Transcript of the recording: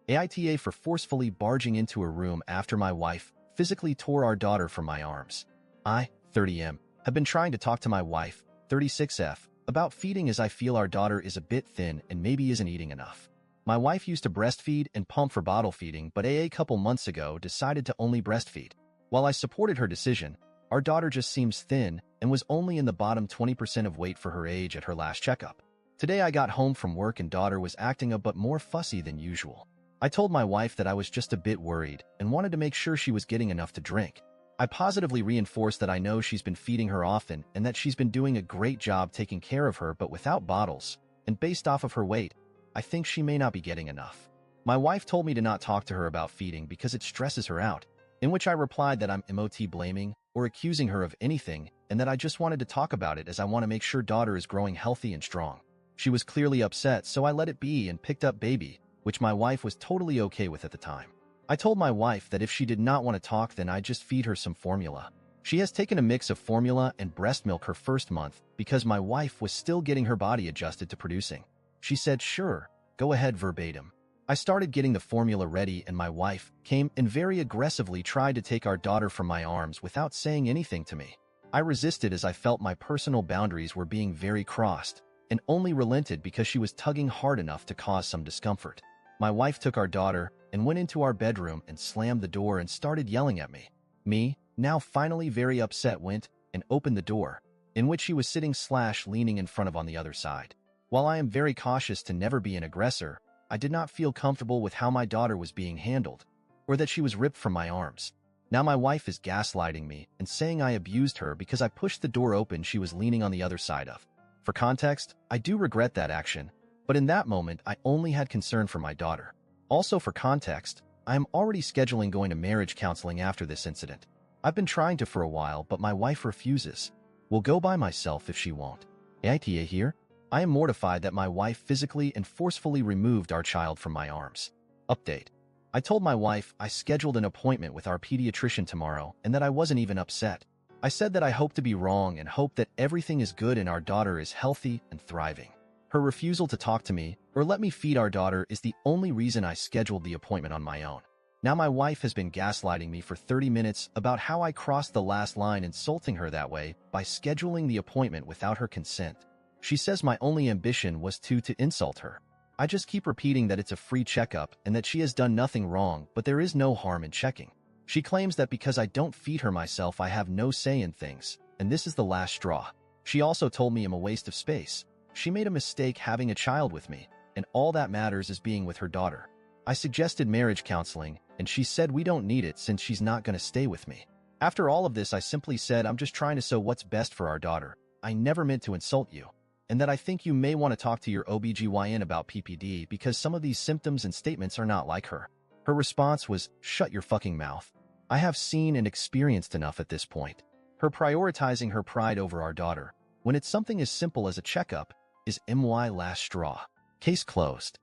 AITA for forcefully barging into a room after my wife physically tore our daughter from my arms. I, 30M, have been trying to talk to my wife, 36F, about feeding as I feel our daughter is a bit thin and maybe isn't eating enough. My wife used to breastfeed and pump for bottle feeding, but a couple months ago decided to only breastfeed. While I supported her decision, our daughter just seems thin and was only in the bottom 20% of weight for her age at her last checkup. Today I got home from work and daughter was acting a bit more fussy than usual. I told my wife that I was just a bit worried and wanted to make sure she was getting enough to drink. I positively reinforced that I know she's been feeding her often and that she's been doing a great job taking care of her but without bottles, and based off of her weight, I think she may not be getting enough. My wife told me to not talk to her about feeding because it stresses her out, in which I replied that I'm not blaming or accusing her of anything and that I just wanted to talk about it as I want to make sure daughter is growing healthy and strong. She was clearly upset, so I let it be and picked up baby, which my wife was totally okay with at the time. I told my wife that if she did not want to talk, then I'd just feed her some formula. She has taken a mix of formula and breast milk her first month because my wife was still getting her body adjusted to producing. She said, "Sure, go ahead," verbatim. I started getting the formula ready and my wife came and very aggressively tried to take our daughter from my arms without saying anything to me. I resisted as I felt my personal boundaries were being very crossed and only relented because she was tugging hard enough to cause some discomfort. My wife took our daughter and went into our bedroom and slammed the door and started yelling at me. Me, now finally very upset, went and opened the door, in which she was sitting / leaning in front of on the other side. While I am very cautious to never be an aggressor, I did not feel comfortable with how my daughter was being handled, or that she was ripped from my arms. Now my wife is gaslighting me and saying I abused her because I pushed the door open she was leaning on the other side of. For context, I do regret that action, but in that moment I only had concern for my daughter. Also for context, I am already scheduling going to marriage counseling after this incident. I've been trying to for a while, but my wife refuses. Will go by myself if she won't. AITA here? I am mortified that my wife physically and forcefully removed our child from my arms. Update. I told my wife I scheduled an appointment with our pediatrician tomorrow and that I wasn't even upset. I said that I hope to be wrong and hope that everything is good and our daughter is healthy and thriving. Her refusal to talk to me or let me feed our daughter is the only reason I scheduled the appointment on my own. Now my wife has been gaslighting me for 30 minutes about how I crossed the last line, insulting her that way by scheduling the appointment without her consent. She says my only ambition was to insult her. I just keep repeating that it's a free checkup and that she has done nothing wrong, but there is no harm in checking. She claims that because I don't feed her myself, I have no say in things, and this is the last straw. She also told me I'm a waste of space. She made a mistake having a child with me, and all that matters is being with her daughter. I suggested marriage counseling, and she said we don't need it since she's not going to stay with me. After all of this, I simply said I'm just trying to sow what's best for our daughter. I never meant to insult you, and that I think you may want to talk to your OBGYN about PPD because some of these symptoms and statements are not like her. Her response was, "Shut your fucking mouth. I have seen and experienced enough at this point." Her prioritizing her pride over our daughter, when it's something as simple as a checkup, is my last straw. Case closed.